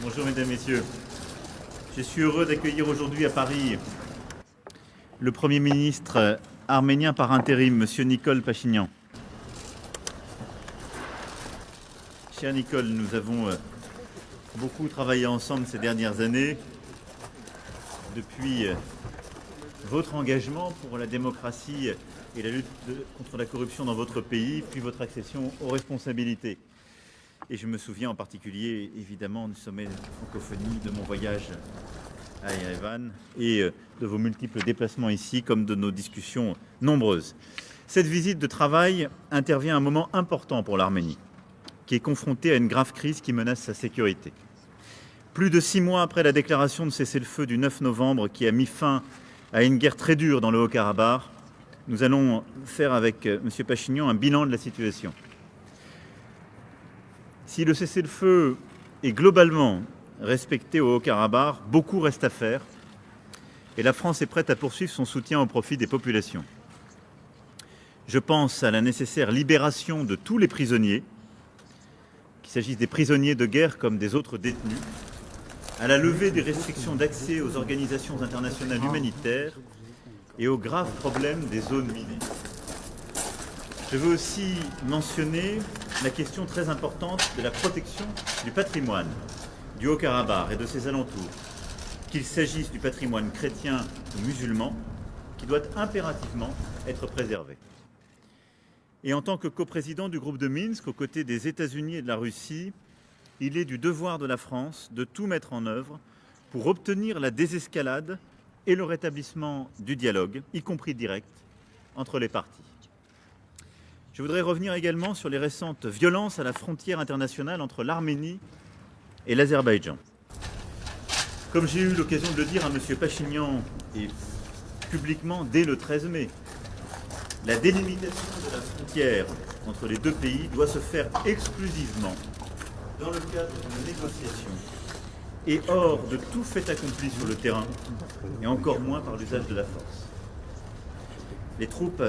Bonjour mesdames, messieurs. Je suis heureux d'accueillir aujourd'hui à Paris le Premier ministre arménien par intérim, M. Nikol Pachinian. Cher Nikol, nous avons beaucoup travaillé ensemble ces dernières années depuis votre engagement pour la démocratie et la lutte contre la corruption dans votre pays, puis votre accession aux responsabilités. Et je me souviens en particulier, évidemment, du sommet de francophonie, de mon voyage à Yerevan et de vos multiples déplacements ici, comme de nos discussions nombreuses. Cette visite de travail intervient à un moment important pour l'Arménie, qui est confrontée à une grave crise qui menace sa sécurité. Plus de 6 mois après la déclaration de cessez-le-feu du 9 novembre qui a mis fin à une guerre très dure dans le Haut-Karabakh, nous allons faire avec M. Pachinian un bilan de la situation. Si le cessez-le-feu est globalement respecté au Haut-Karabakh, beaucoup reste à faire et la France est prête à poursuivre son soutien au profit des populations. Je pense à la nécessaire libération de tous les prisonniers, qu'il s'agisse des prisonniers de guerre comme des autres détenus, à la levée des restrictions d'accès aux organisations internationales humanitaires et aux graves problèmes des zones minées. Je veux aussi mentionner la question très importante de la protection du patrimoine du Haut-Karabakh et de ses alentours, qu'il s'agisse du patrimoine chrétien ou musulman, qui doit impérativement être préservé. Et en tant que coprésident du groupe de Minsk, aux côtés des États-Unis et de la Russie, il est du devoir de la France de tout mettre en œuvre pour obtenir la désescalade et le rétablissement du dialogue, y compris direct, entre les parties. Je voudrais revenir également sur les récentes violences à la frontière internationale entre l'Arménie et l'Azerbaïdjan. Comme j'ai eu l'occasion de le dire à M. Pachinian et publiquement dès le 13 mai, la délimitation de la frontière entre les deux pays doit se faire exclusivement dans le cadre d'une négociation et hors de tout fait accompli sur le terrain, et encore moins par l'usage de la force. Les troupes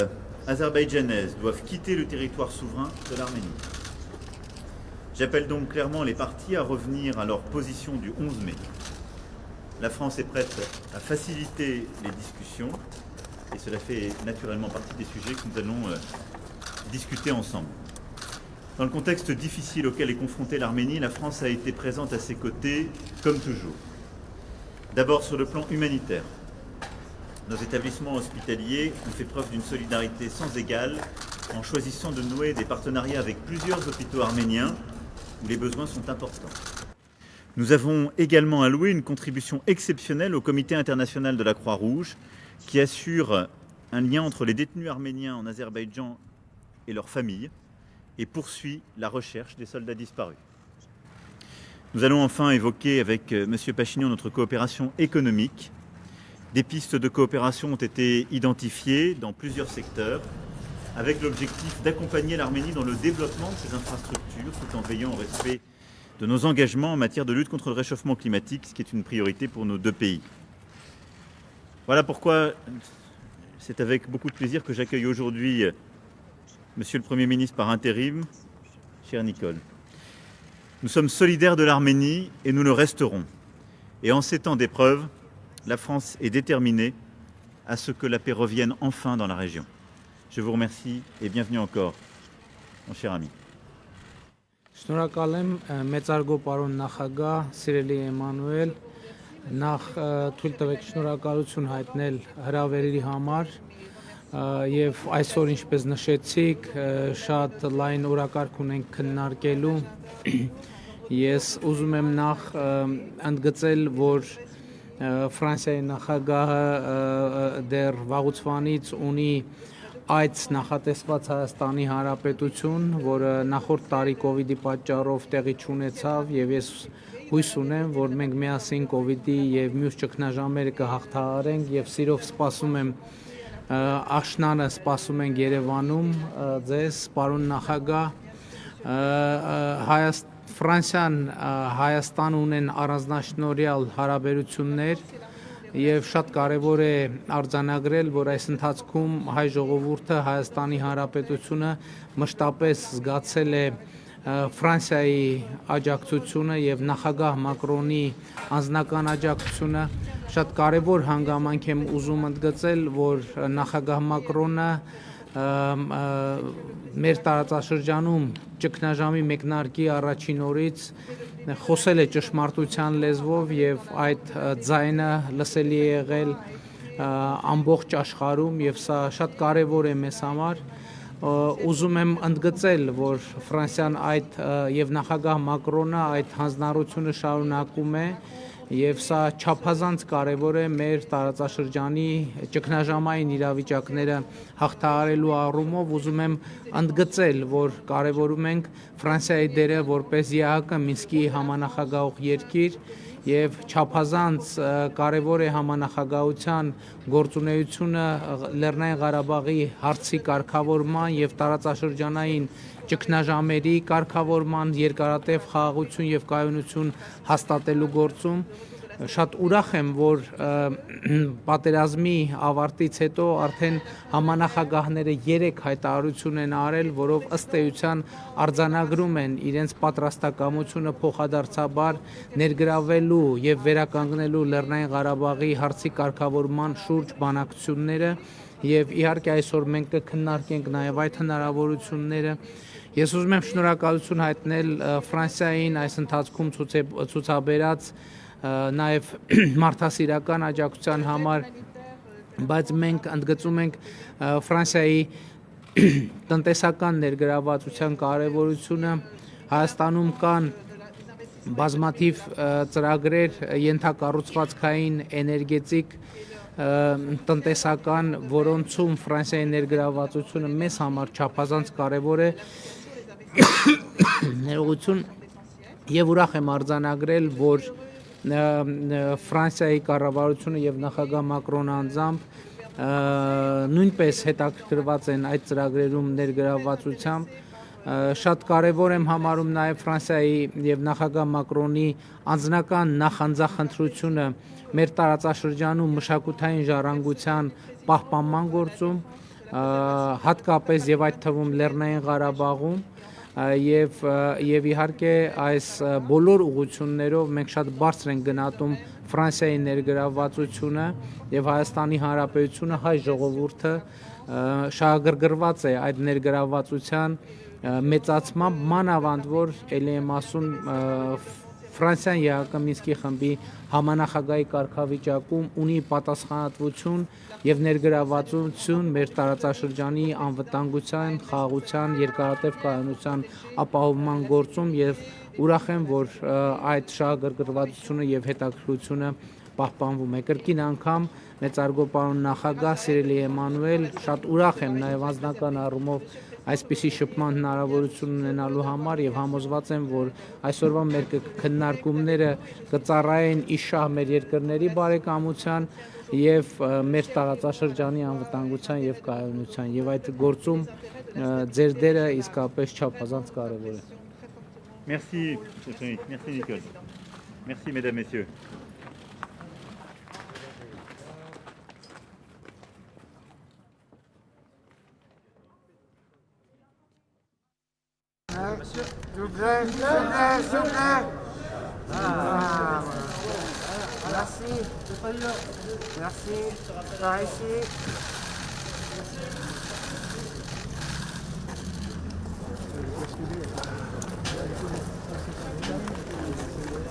azerbaïdjanaises doivent quitter le territoire souverain de l'Arménie. J'appelle donc clairement les parties à revenir à leur position du 11 mai. La France est prête à faciliter les discussions et cela fait naturellement partie des sujets que nous allons discuter ensemble. Dans le contexte difficile auquel est confrontée l'Arménie, la France a été présente à ses côtés, comme toujours. D'abord sur le plan humanitaire. Nos établissements hospitaliers ont fait preuve d'une solidarité sans égale en choisissant de nouer des partenariats avec plusieurs hôpitaux arméniens où les besoins sont importants. Nous avons également alloué une contribution exceptionnelle au Comité international de la Croix-Rouge qui assure un lien entre les détenus arméniens en Azerbaïdjan et leurs familles et poursuit la recherche des soldats disparus. Nous allons enfin évoquer avec M. Pachinian notre coopération économique. Des pistes de coopération ont été identifiées dans plusieurs secteurs avec l'objectif d'accompagner l'Arménie dans le développement de ses infrastructures tout en veillant au respect de nos engagements en matière de lutte contre le réchauffement climatique, ce qui est une priorité pour nos deux pays. Voilà pourquoi c'est avec beaucoup de plaisir que j'accueille aujourd'hui Monsieur le Premier ministre par intérim, cher Nikol. Nous sommes solidaires de l'Arménie et nous le resterons. Et en ces temps d'épreuve, la France est déterminée à ce que la paix revienne enfin dans la région. Je vous remercie et bienvenue encore, mon cher ami. Շնորհակալ եմ մեծարգո պարոն նախագահ, սիրելի Էմանուել, նախ թույլ տվեք շնորհակալություն հայտնել հրավերի համար եւ այսօր ինչպես նշեցիք, շատ լայն օրակարգ ունենք քննարկելու։ Ես ուզում եմ նախ ընդգծել, որ Ֆրանսիայի նախագահը դեռ վաղուց ունի այդ նախատեսված Հայաստանի Հանրապետություն, որը նախորդ տարի կոവിഡ്ի պատճառով տեղի չունեցավ եւ ես հույս ունեմ, որ մենք միասին կոവിഡ്ի եւ մյուս ճգնաժամերը կհաղթահարենք եւ սիրով սպասում եմ աշնանը սպասում ենք Երևանում ձեզ, պարոն նախագահ, Ֆրանսիան Հայաստան ունեն առանձնաշնորհյալ հարաբերություններ եւ շատ կարեւոր է արձանագրել, որ այս ընթացքում հայ ժողովուրդը Հայաստանի Հանրապետությունը մշտապես զգացել է Ֆրանսիայի աջակցությունը եւ նախագահ Մակրոնի անձնական աջակցությունը շատ կարևոր հանգամանք եմ ուզում ընդգծել, որ նախագահ Մակրոնը մեր տարածաշրջանում ճգնաժամի մեկնարկի առաջին օրից խոսել է ճշմարտության լեզվով եւ այդ ձայնը լսելի է եղել ամբողջ աշխարհում եւ սա շատ կարեւոր է մեզ համար ուզում եմ ընդգծել որ Ֆրանսիան այդ եւ նախագահ Մակրոնը այդ հանձնառությունը շարունակում է եւ սա չափազանց կարեւոր է մեր տարածաշրջանի ճգնաժամային իրավիճակները հաղթահարելու առումով ուզում եմ ընդգծել որ կարեւորում ենք Ֆրանսիայի դերը որպես ԵԱՀԿ Մինսկի համանախագահող երկիր եւ չափազանց կարեւոր է համանախագահության գործունեությունը Լեռնային Ղարաբաղի հարցի կարգավորման եւ տարածաշրջանային ճգնաժամերի կարգավորման երկարատև խաղաղություն եւ կայունություն հաստատելու գործում շատ ուրախ եմ որ պատերազմի ավարտից հետո արդեն համանախագահները 3 հայտարարություն են արել որով ըստ էության արձանագրում են իրենց պատրաստակամությունը փոխադարձաբար ներգրավելու եւ վերականգնելու Լեռնային Ղարաբաղի հարցի կարգավորման շուրջ բանակցությունները եւ իհարկե այսօր մենք կքննարկենք նաեւ այդ հնարավորությունները Ես ուզում եմ շնորհակալություն հայտնել Ֆրանսիային այս ընթացքում ցուցաբերած նաև մարդասիրական աջակցության համար, բայց մենք ընդգծում ենք Ֆրանսիայի տնտեսական ներգրավվածության կարևորությունը, Հայաստանում կան բազմաթիվ ծրագրեր ենթակառուցվածքային, էներգետիկ, տնտեսական, որոնցում Ֆրանսիայի ներգրավվածությունը մեզ համար չափազանց կարևոր է, ներողություն եւ ուրախ եմ արձանագրել, որ Ֆրանսիայի կառավարությունը եւ նախագահ Մակրոնը անձամբ նույնպես հետաքրքրված են այդ ծրագրերում ներգրավվածությամբ շատ կարևոր եմ համարում նաեւ Ֆրանսիայի եւ նախագահ Մակրոնի անձնական նախանձախնդրությունը մեր տարածաշրջանում մշակութային ժառանգության պահպանման գործում հատկապես եւ այդ թվում Լեռնային Ղարաբաղում եւ իհարկե այս բոլոր ուղղություններով մենք շատ բարձր ենք գնահատում Ֆրանսիայի ներգրավվածությունը եւ Հայաստանի Հանրապետությունը հայ ժողովուրդը շահագրգռված է այդ ներգրավվածության մեծացմամբ մանավանդ որ ելի եմ ասում Ֆրանսիան ԵԱՀԿ Մինսկի խմբի համանախագահի կարգավիճակում ունի պատասխանատվություն եւ ներգրավվածություն մեր տարածաշրջանի անվտանգության, խաղաղության, երկարատև կայունության ապահովման գործում եւ ուրախ եմ, որ այդ շահագրգռվածությունը եւ հետաքրքրությունը պահպանվում է։ Կրկին անգամ մեծարգո պարոն նախագահ Սիրելի Էմանուել, շատ ուրախ եմ նաեւ անձնական առումով այսպիսի շփման հնարավորություն ունենալու համար եւ համոզված եմ, որ այսօրվա մեր քննարկումները կծառայեն իշահ մեր երկրների բարեկամության եւ մեր տարածաշրջանի անվտանգության եւ կայունության եւ այդ գործում ձեր դերը իսկապես չափազանց կարեւոր է։ Merci, merci Nicole. Merci mesdames, messieurs. S'il vous plaît, s'il vous plaît, s'il vous plaît. Ah, merci. Merci. Par ici.